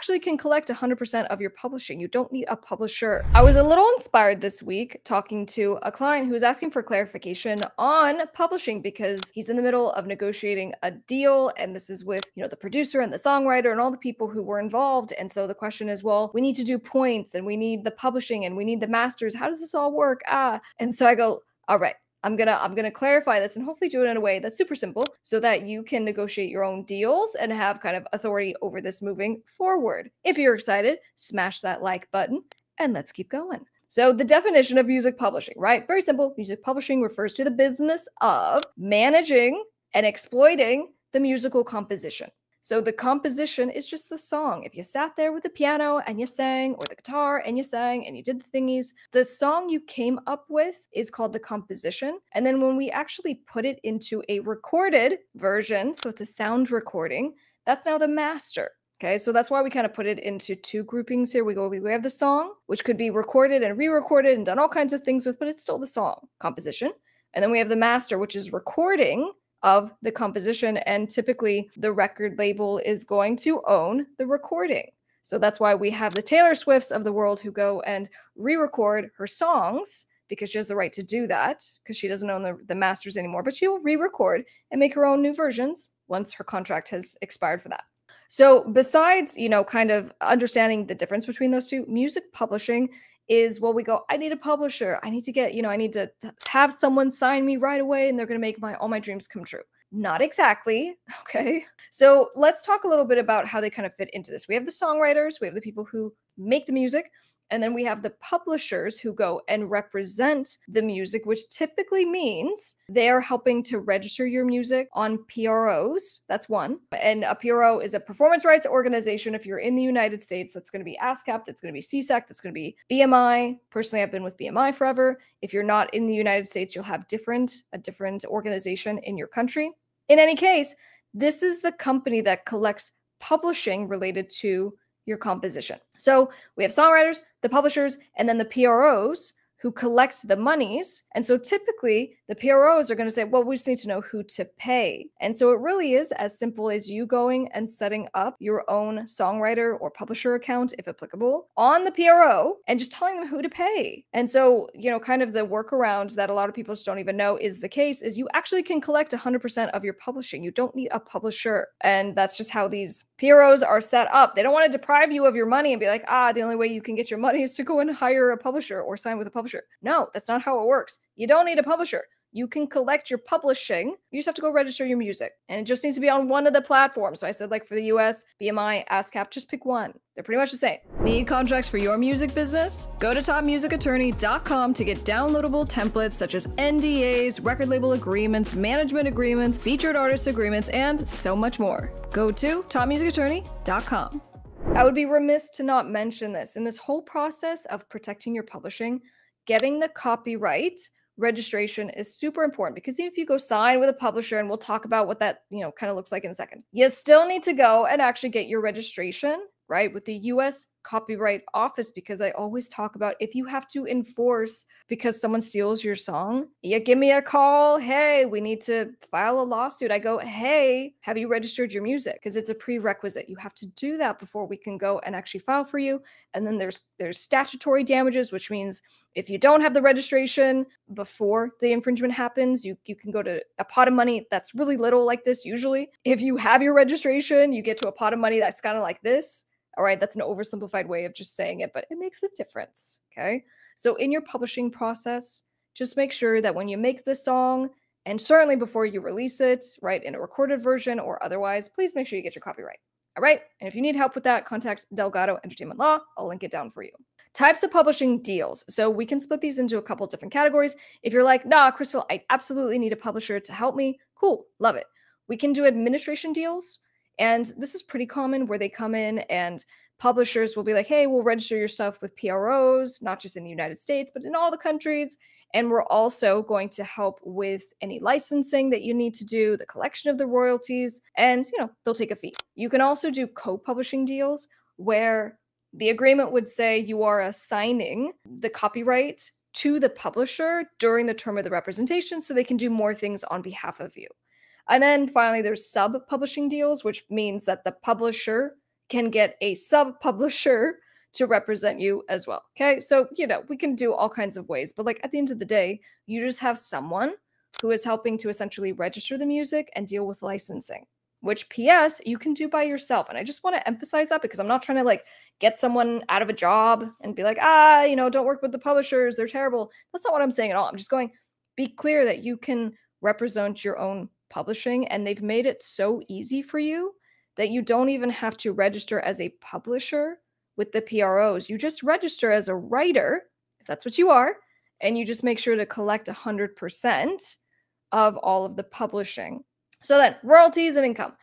actually can collect 100% of your publishing. You don't need a publisher. I was a little inspired this week talking to a client who was asking for clarification on publishing because he's in the middle of negotiating a deal, and this is with, the producer and the songwriter and all the people who were involved. And so the question is, well, we need to do points and we need the publishing and we need the masters. How does this all work? And so I go, all right, I'm gonna clarify this and hopefully do it in a way that's super simple so that you can negotiate your own deals and have kind of authority over this moving forward. If you're excited, smash that like button and let's keep going. So the definition of music publishing, right? Very simple. Music publishing refers to the business of managing and exploiting the musical composition. So the composition is just the song. If you sat there with the piano and you sang, or the guitar and you sang and you did the thingies, the song you came up with is called the composition. And then when we actually put it into a recorded version, so it's a sound recording, that's now the master. Okay, so that's why we kind of put it into two groupings here. We have the song, which could be recorded and re-recorded and done all kinds of things with, but it's still the song, composition. And then we have the master, which is recording of the composition, and typically the record label is going to own the recording. So that's why we have the Taylor Swifts of the world who go and re-record her songs, because she has the right to do that because she doesn't own the masters anymore, but she will re-record and make her own new versions once her contract has expired for that. So besides, kind of understanding the difference between those two, music publishing is, well, we go, I need a publisher. I need to get, I need to have someone sign me right away and they're going to make all my dreams come true. Not exactly. Okay. So let's talk a little bit about how they kind of fit into this. We have the songwriters, we have the people who make the music, and then we have the publishers who go and represent the music, which typically means they are helping to register your music on PROs. That's one. And a PRO is a performance rights organization. If you're in the United States, that's going to be ASCAP, that's going to be CSAC, that's going to be BMI. Personally, I've been with BMI forever. If you're not in the United States, you'll have a different organization in your country. In any case, this is the company that collects publishing related to your composition. So we have songwriters, the publishers, and then the PROs who collect the monies. And so typically the PROs are going to say, well, we just need to know who to pay. And so it really is as simple as you going and setting up your own songwriter or publisher account, if applicable, on the PRO and just telling them who to pay. And so, kind of the workaround that a lot of people just don't even know is the case is you actually can collect 100% of your publishing. You don't need a publisher. And that's just how these PROs are set up. They don't want to deprive you of your money and be like, the only way you can get your money is to go and hire a publisher or sign with a publisher. No, that's not how it works. You don't need a publisher. You can collect your publishing. You just have to go register your music. And it just needs to be on one of the platforms. So I said, like for the US, BMI, ASCAP, just pick one. They're pretty much the same. Need contracts for your music business? Go to topmusicattorney.com to get downloadable templates such as NDAs, record label agreements, management agreements, featured artist agreements, and so much more. Go to topmusicattorney.com. I would be remiss to not mention this. In this whole process of protecting your publishing, getting the copyright registration is super important, because even if you go sign with a publisher, and we'll talk about what that, kind of looks like in a second, you still need to go and actually get your registration, right, with the US Copyright Office, because I always talk about if you have to enforce because someone steals your song, you give me a call. Hey, we need to file a lawsuit. I go, hey, have you registered your music? Because it's a prerequisite. You have to do that before we can go and actually file for you. And then there's statutory damages, which means if you don't have the registration before the infringement happens, you can go to a pot of money that's really little like this usually. If you have your registration, you get to a pot of money that's kind of like this. All right, that's an oversimplified way of just saying it, but it makes a difference, okay? So in your publishing process, just make sure that when you make the song, and certainly before you release it, right, in a recorded version or otherwise, please make sure you get your copyright, all right? And if you need help with that, contact Delgado Entertainment Law. I'll link it down for you. Types of publishing deals. So we can split these into a couple different categories. If you're like, nah, Krystle, I absolutely need a publisher to help me, cool, love it. We can do administration deals. And this is pretty common, where they come in and publishers will be like, hey, we'll register your stuff with PROs, not just in the United States, but in all the countries. And we're also going to help with any licensing that you need to do, the collection of the royalties, and, they'll take a fee. You can also do co-publishing deals where the agreement would say you are assigning the copyright to the publisher during the term of the representation so they can do more things on behalf of you. And then finally, there's sub-publishing deals, which means that the publisher can get a sub-publisher to represent you as well. Okay. So, we can do all kinds of ways, but like at the end of the day, you just have someone who is helping to essentially register the music and deal with licensing, which PS you can do by yourself. And I just want to emphasize that because I'm not trying to like get someone out of a job and be like, don't work with the publishers, they're terrible. That's not what I'm saying at all. I'm just going, be clear that you can represent your own publishing, and they've made it so easy for you that you don't even have to register as a publisher with the PROs. You just register as a writer, if that's what you are, and you just make sure to collect 100% of all of the publishing. So then, royalties and income.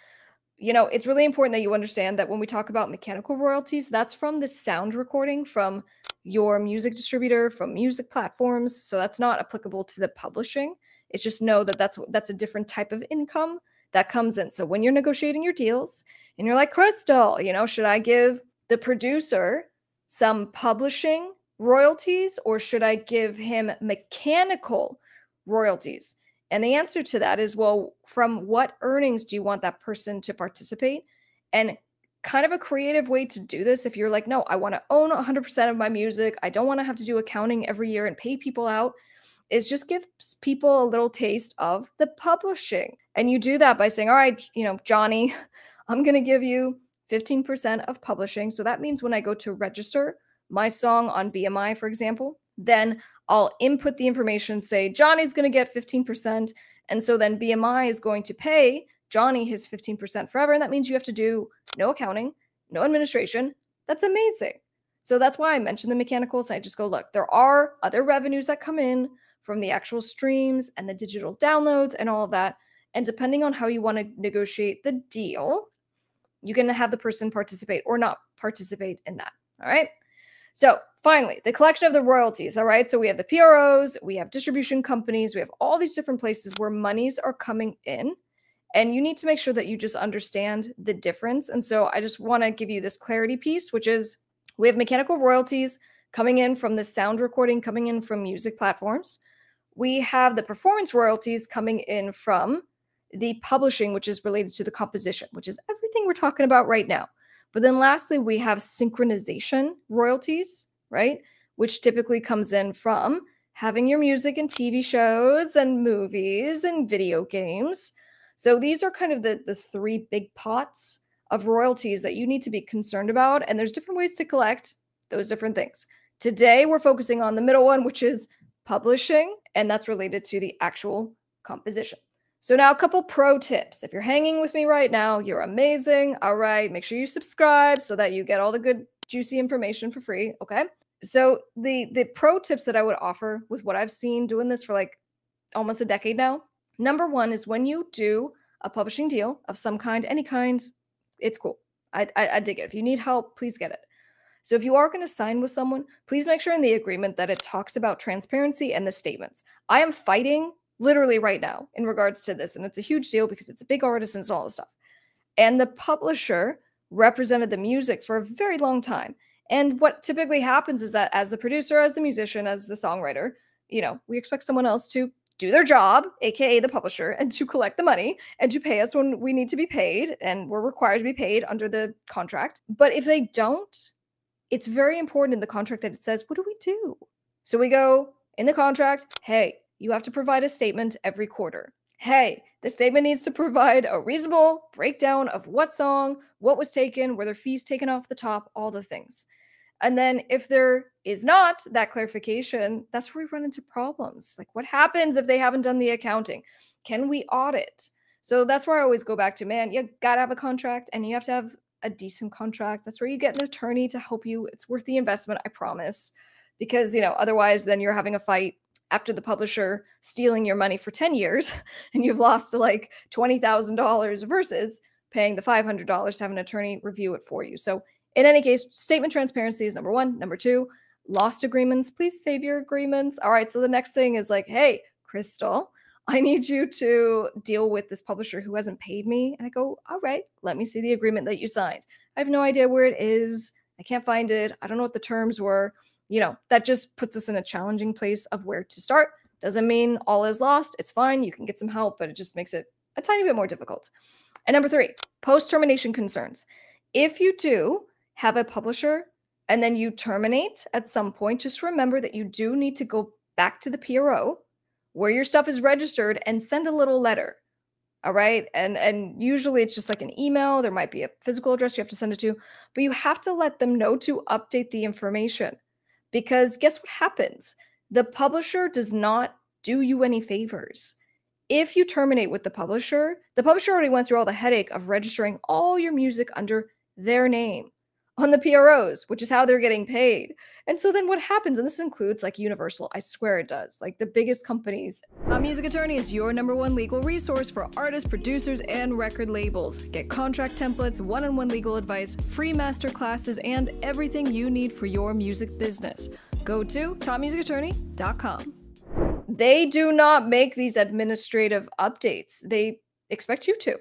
It's really important that you understand that when we talk about mechanical royalties, that's from the sound recording from your music distributor, from music platforms. So that's not applicable to the publishing. It's just know that that's a different type of income that comes in. So when you're negotiating your deals and you're like, Krystle, should I give the producer some publishing royalties or should I give him mechanical royalties? And the answer to that is, well, from what earnings do you want that person to participate? And kind of a creative way to do this, if you're like, no, I want to own 100% of my music, I don't want to have to do accounting every year and pay people out, is just give people a little taste of the publishing. And you do that by saying, all right, Johnny, I'm going to give you 15% of publishing. So that means when I go to register my song on BMI, for example, then I'll input the information, say Johnny's going to get 15%. And so then BMI is going to pay Johnny his 15% forever. And that means you have to do no accounting, no administration. That's amazing. So that's why I mentioned the mechanicals. I just go, look, there are other revenues that come in from the actual streams and the digital downloads and all of that. And depending on how you want to negotiate the deal, you can have the person participate or not participate in that. All right. So finally, the collection of the royalties. All right. So we have the PROs, we have distribution companies, we have all these different places where monies are coming in. And you need to make sure that you just understand the difference. And so I just want to give you this clarity piece, which is we have mechanical royalties coming in from the sound recording, coming in from music platforms. We have the performance royalties coming in from the publishing, which is related to the composition, which is everything we're talking about right now. But then lastly, we have synchronization royalties, right? Which typically comes in from having your music in TV shows and movies and video games. So these are kind of the three big pots of royalties that you need to be concerned about. And there's different ways to collect those different things. Today, we're focusing on the middle one, which is publishing, and that's related to the actual composition. So now a couple pro tips. If you're hanging with me right now, you're amazing. All right, make sure you subscribe so that you get all the good, juicy information for free, okay? So the pro tips that I would offer with what I've seen doing this for like almost a decade now, number one is when you do a publishing deal of some kind, any kind, it's cool. I dig it. If you need help, please get it. So if you are going to sign with someone, please make sure in the agreement that it talks about transparency and the statements. I am fighting literally right now in regards to this, and it's a huge deal because it's a big artist and it's all this stuff. And the publisher represented the music for a very long time. And what typically happens is that as the producer, as the musician, as the songwriter, we expect someone else to do their job, aka the publisher, and to collect the money and to pay us when we need to be paid, and we're required to be paid under the contract. But if they don't, it's very important in the contract that it says, what do we do? So we go in the contract, hey, you have to provide a statement every quarter. Hey, the statement needs to provide a reasonable breakdown of what song, what was taken, were there fees taken off the top, all the things. And then if there is not that clarification, that's where we run into problems. Like what happens if they haven't done the accounting? Can we audit? So that's where I always go back to, man, you gotta have a contract and you have to have a decent contract. That's where you get an attorney to help you. It's worth the investment, I promise. Because, otherwise then you're having a fight after the publisher stealing your money for 10 years and you've lost to like $20,000 versus paying the $500 to have an attorney review it for you. So in any case, statement transparency is number one. Number two, lost agreements. Please save your agreements. All right. So the next thing is like, hey, Krystle, I need you to deal with this publisher who hasn't paid me. And I go, all right, let me see the agreement that you signed. I have no idea where it is. I can't find it. I don't know what the terms were. That just puts us in a challenging place of where to start. Doesn't mean all is lost. It's fine. You can get some help, but it just makes it a tiny bit more difficult. And number three, post-termination concerns. If you do have a publisher and then you terminate at some point, just remember that you do need to go back to the PRO where your stuff is registered and send a little letter. All right. And usually it's just like an email. There might be a physical address you have to send it to, but you have to let them know to update the information. Because guess what happens? The publisher does not do you any favors. If you terminate with the publisher already went through all the headache of registering all your music under their name on the PROs, which is how they're getting paid. And so then what happens, and this includes like Universal, I swear it does, like the biggest companies. Music Attorney is your #1 legal resource for artists, producers, and record labels. Get contract templates, one-on-one legal advice, free master classes, and everything you need for your music business. Go to topmusicattorney.com. They do not make these administrative updates. They expect you to.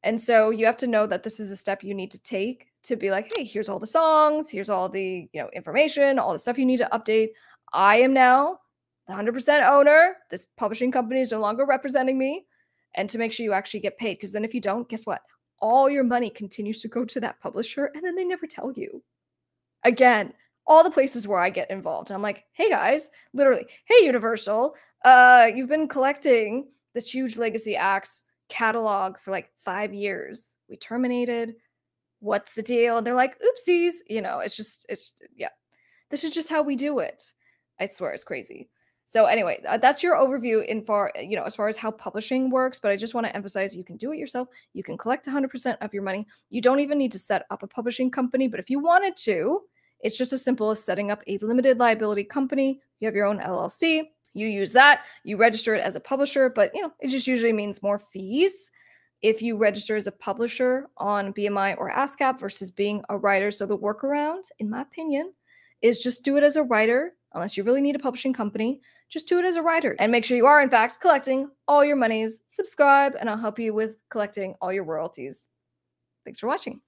And so you have to know that this is a step you need to take to be like, hey, here's all the songs, here's all the, information, all the stuff you need to update. I am now the 100% owner. This publishing company is no longer representing me. And to make sure you actually get paid. Because then if you don't, guess what? All your money continues to go to that publisher and then they never tell you. Again, all the places where I get involved. And I'm like, hey guys, literally, hey Universal, you've been collecting this huge legacy acts catalog for like 5 years. We terminated. What's the deal? And they're like, oopsies. Yeah. This is just how we do it. I swear it's crazy. So anyway, that's your overview as far as how publishing works. But I just want to emphasize you can do it yourself. You can collect 100% of your money. You don't even need to set up a publishing company. But if you wanted to, it's just as simple as setting up a limited liability company. You have your own LLC. You use that. You register it as a publisher. But, it just usually means more fees if you register as a publisher on BMI or ASCAP versus being a writer. So the workaround, in my opinion, is just do it as a writer. Unless you really need a publishing company, just do it as a writer and make sure you are, in fact, collecting all your monies. Subscribe, and I'll help you with collecting all your royalties. Thanks for watching.